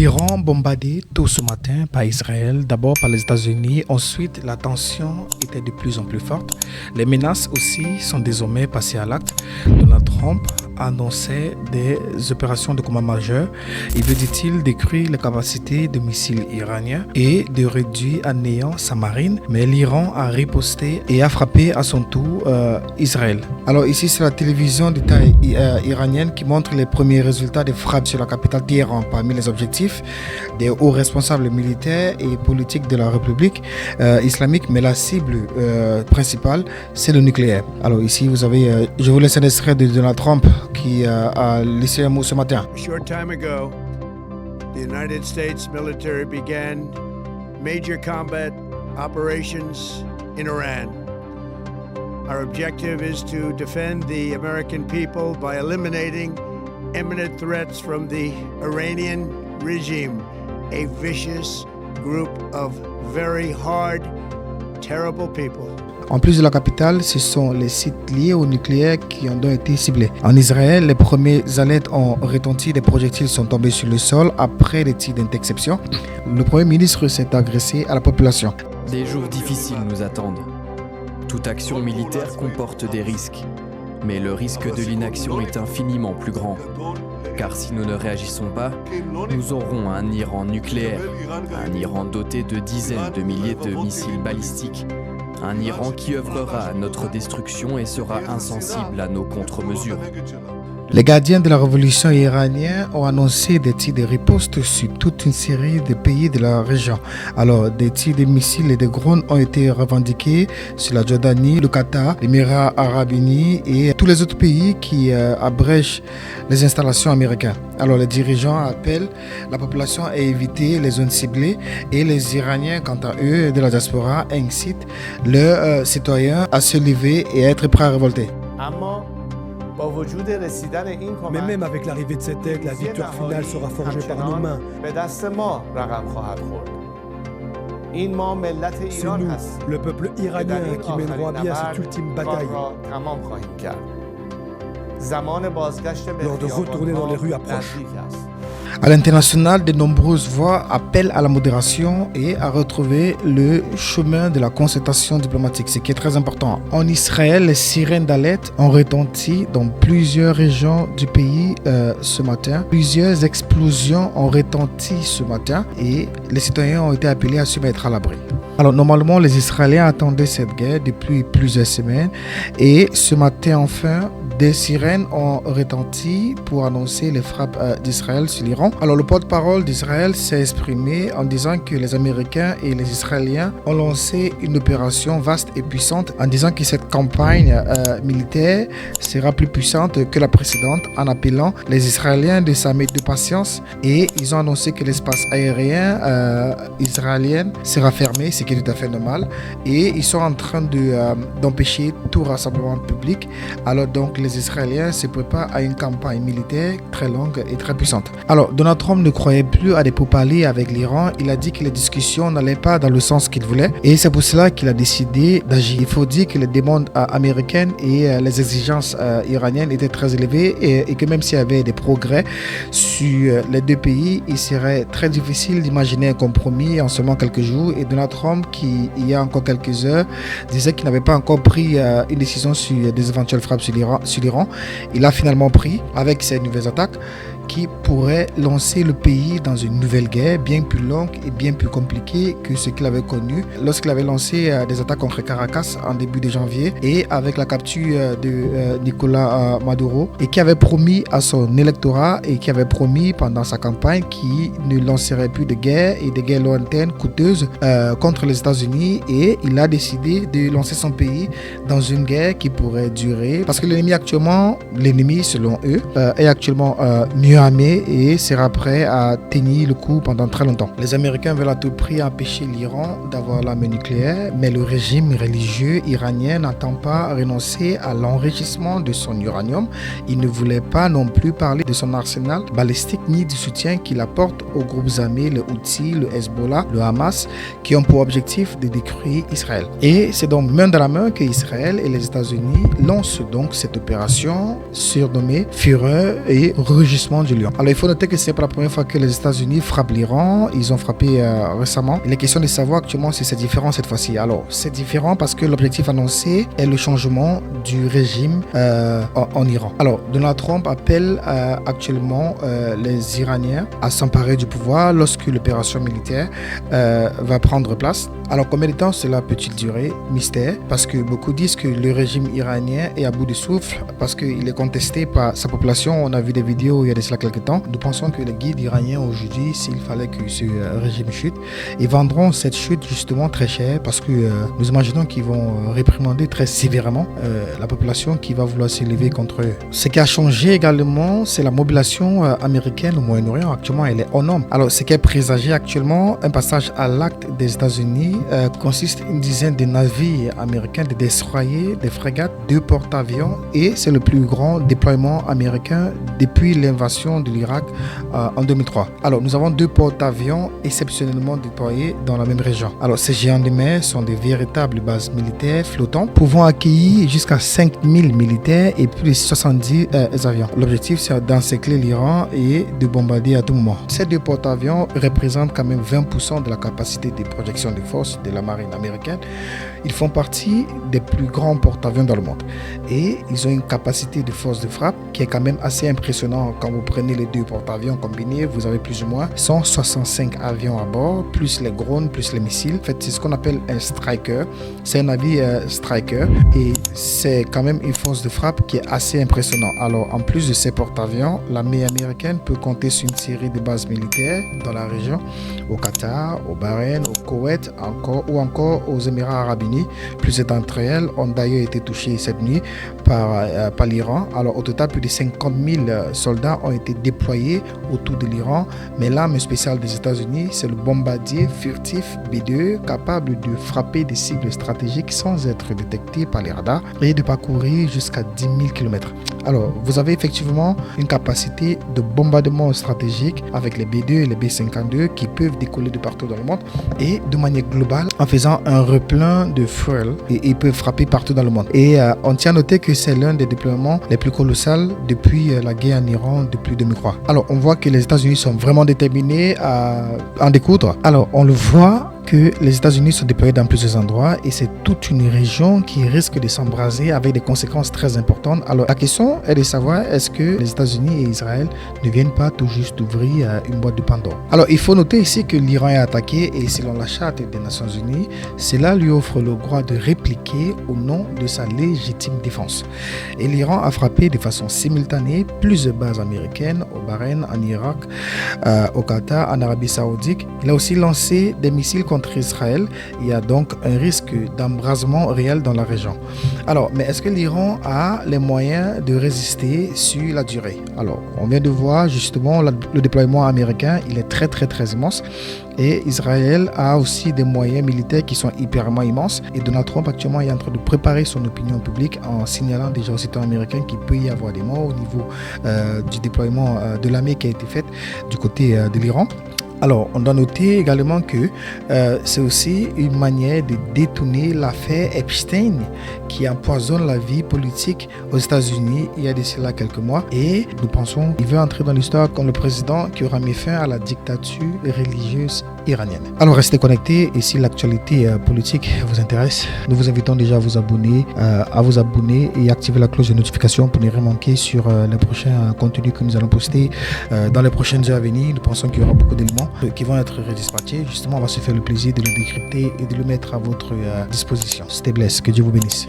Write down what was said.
L'Iran bombardé tôt ce matin par Israël, d'abord par les États-Unis, ensuite la tension était de plus en plus forte. Les menaces aussi sont désormais passées à l'acte. Donald Trump annonçait des opérations de combat majeures. Il veut, dit-il, détruire les capacités de missiles iraniens et de réduire à néant sa marine. Mais l'Iran a riposté et a frappé à son tour Israël. Alors ici, c'est la télévision d'État iranienne qui montre les premiers résultats des frappes sur la capitale Téhéran. Parmi les objectifs des hauts responsables militaires et politiques de la République islamique, mais la cible principale, c'est le nucléaire. Alors ici, vous avez, je vous laisse un extrait de Donald Trump qui a laissé un mot ce matin. A short time ago, the United States military began major combat operations in Iran. Our objective is to defend the American people by eliminating imminent threats from the Iranian regime, a vicious group of very hard, terrible people. En plus de la capitale, ce sont les sites liés au nucléaire qui ont donc été ciblés. En Israël, les premières alertes ont retenti, des projectiles sont tombés sur le sol après les tirs d'interception. Le Premier ministre s'est agressé à la population. Des jours difficiles nous attendent. Toute action militaire comporte des risques, mais le risque de l'inaction est infiniment plus grand. Car si nous ne réagissons pas, nous aurons un Iran nucléaire, un Iran doté de dizaines de milliers de missiles balistiques, un Iran qui œuvrera à notre destruction et sera insensible à nos contre-mesures. Les gardiens de la révolution iranienne ont annoncé des tirs de riposte sur toute une série de pays de la région. Alors, des tirs de missiles et de drones ont été revendiqués sur la Jordanie, le Qatar, les Émirats arabes unis et tous les autres pays qui abrègent les installations américaines. Alors, les dirigeants appellent la population à éviter les zones ciblées et les Iraniens, quant à eux, de la diaspora, incitent leurs citoyens à se lever et à être prêts à révolter. Mais même avec l'arrivée de cette aide, la victoire finale sera forgée par nos mains. C'est nous, le peuple iranien, qui mènerons à bien cette ultime bataille. L'heure de retourner dans les rues approche. À l'international, de nombreuses voix appellent à la modération et à retrouver le chemin de la concertation diplomatique, ce qui est très important. En Israël, les sirènes d'alerte ont retenti dans plusieurs régions du pays ce matin. Plusieurs explosions ont retenti ce matin et les citoyens ont été appelés à se mettre à l'abri. Alors normalement, les Israéliens attendaient cette guerre depuis plusieurs semaines et ce matin enfin, des sirènes ont retenti pour annoncer les frappes d'Israël sur l'Iran. Alors le porte-parole d'Israël s'est exprimé en disant que les Américains et les Israéliens ont lancé une opération vaste et puissante en disant que cette campagne militaire sera plus puissante que la précédente en appelant les Israéliens de s'armer de patience et ils ont annoncé que l'espace aérien israélien sera fermé, ce qui est tout à fait normal et ils sont en train d'empêcher tout rassemblement public. Alors donc les Israéliens se préparent à une campagne militaire très longue et très puissante. Alors Donald Trump ne croyait plus à des pourparlers avec l'Iran. Il a dit que les discussions n'allaient pas dans le sens qu'il voulait et c'est pour cela qu'il a décidé d'agir. Il faut dire que les demandes américaines et les exigences iraniennes étaient très élevées et que même s'il y avait des progrès sur les deux pays, il serait très difficile d'imaginer un compromis en seulement quelques jours. Et Donald Trump, qui il y a encore quelques heures disait qu'il n'avait pas encore pris une décision sur des éventuelles frappes sur l'Iran, il a finalement pris avec ces nouvelles attaques qui pourrait lancer le pays dans une nouvelle guerre bien plus longue et bien plus compliquée que ce qu'il avait connu lorsqu'il avait lancé des attaques contre Caracas en début de janvier et avec la capture de Nicolas Maduro et qui avait promis à son électorat et qui avait promis pendant sa campagne qu'il ne lancerait plus de guerre et de guerres lointaines, coûteuses contre les États-Unis et il a décidé de lancer son pays dans une guerre qui pourrait durer parce que l'ennemi selon eux est actuellement mieux armé et sera prêt à tenir le coup pendant très longtemps. Les Américains veulent à tout prix empêcher l'Iran d'avoir l'arme nucléaire, mais le régime religieux iranien n'entend pas renoncer à l'enrichissement de son uranium. Il ne voulait pas non plus parler de son arsenal balistique ni du soutien qu'il apporte aux groupes armés, le Houthi, le Hezbollah, le Hamas, qui ont pour objectif de détruire Israël. Et c'est donc main dans la main que Israël et les États-Unis lancent donc cette opération surnommée Fureur et Rugissement du Lion. Alors il faut noter que c'est pas la première fois que les États-Unis frappent l'Iran. Ils ont frappé récemment. Il est question de savoir actuellement si c'est différent cette fois-ci. Alors c'est différent parce que l'objectif annoncé est le changement du régime en Iran. Alors Donald Trump appelle actuellement les Iraniens à s'emparer du pouvoir lorsque l'opération militaire va prendre place. Alors combien de temps cela peut-il durer? Mystère, parce que beaucoup disent que le régime iranien est à bout de souffle parce qu'il est contesté par sa population. On a vu des vidéos il y a de cela quelques temps. Nous pensons que les guides iraniens aujourd'hui, s'il fallait que ce régime chute, ils vendront cette chute justement très cher parce que nous imaginons qu'ils vont réprimander très sévèrement la population qui va vouloir s'élever contre eux. Ce qui a changé également, c'est la mobilisation américaine au Moyen-Orient. Actuellement, elle est en nombre. Alors, ce qui est présagé actuellement, un passage à l'acte des États-Unis consiste une dizaine de navires américains, des destroyers, des frégates, 2 porte-avions et c'est le plus grand déploiement américain depuis l'invasion de l'Irak en 2003. Alors, nous avons 2 porte-avions exceptionnellement déployés dans la même région. Alors, ces géants de mer sont des véritables bases militaires flottantes pouvant accueillir jusqu'à 5000 militaires et plus de 70 avions. L'objectif, c'est d'encercler l'Iran et de bombarder à tout moment. Ces 2 porte-avions représentent quand même 20% de la capacité de projection des forces de la marine américaine. Ils font partie des plus grands porte-avions dans le monde et ils ont une capacité de force de frappe qui est quand même assez impressionnante. Quand vous prenez les 2 porte-avions combinés, vous avez plus ou moins 165 avions à bord, plus les drones, plus les missiles. En fait, c'est ce qu'on appelle un Striker. C'est un navire Striker et c'est quand même une force de frappe qui est assez impressionnante. Alors, en plus de ces porte-avions, l'armée américaine peut compter sur une série de bases militaires dans la région, au Qatar, au Bahreïn, au Koweït, ou encore aux Émirats arabes unis. Plusieurs d'entre elles ont d'ailleurs été touchées cette nuit par l'Iran. Alors, au total, plus de 50 000 soldats ont été déployés autour de l'Iran. Mais l'arme spéciale des États-Unis, c'est le bombardier furtif B-2, capable de frapper des cibles stratégiques sans être détecté par les radars et de parcourir jusqu'à 10 000 km. Alors, vous avez effectivement une capacité de bombardement stratégique avec les B-2 et les B-52 qui peuvent décoller de partout dans le monde et de manière globale en faisant un replein de fuel et ils peuvent frapper partout dans le monde. Et on tient à noter que c'est l'un des déploiements les plus colossaux depuis la guerre en Iran depuis 2003. Alors, on voit que les États-Unis sont vraiment déterminés à en découdre. Alors, on le voit que les États-Unis sont déployés dans plusieurs endroits et c'est toute une région qui risque de s'embraser avec des conséquences très importantes. Alors la question est de savoir est-ce que les États-Unis et Israël ne viennent pas tout juste d'ouvrir une boîte de Pandore. Alors il faut noter ici que l'Iran est attaqué et selon la charte des Nations Unies, cela lui offre le droit de répliquer au nom de sa légitime défense. Et l'Iran a frappé de façon simultanée plusieurs bases américaines au Bahreïn, en Irak, au Qatar, en Arabie Saoudite. Il a aussi lancé des missiles contre Israël. Il y a donc un risque d'embrasement réel dans la région. Alors, mais est-ce que l'Iran a les moyens de résister sur la durée? Alors, on vient de voir justement le déploiement américain, il est très immense. Et Israël a aussi des moyens militaires qui sont hyperement immenses. Et Donald Trump actuellement est en train de préparer son opinion publique en signalant déjà aux citoyens américains qu'il peut y avoir des morts au niveau du déploiement de l'armée qui a été fait du côté de l'Iran. Alors, on doit noter également que c'est aussi une manière de détourner l'affaire Epstein qui empoisonne la vie politique aux États-Unis il y a de cela quelques mois. Et nous pensons qu'il veut entrer dans l'histoire comme le président qui aura mis fin à la dictature religieuse iranienne. Alors, restez connectés et si l'actualité politique vous intéresse, nous vous invitons déjà à vous abonner et activer la cloche de notification pour ne rien manquer sur les prochains contenus que nous allons poster dans les prochaines heures à venir. Nous pensons qu'il y aura beaucoup d'éléments qui vont être redispatchés. Justement, on va se faire le plaisir de le décrypter et de le mettre à votre disposition. Stay blessed. Que Dieu vous bénisse.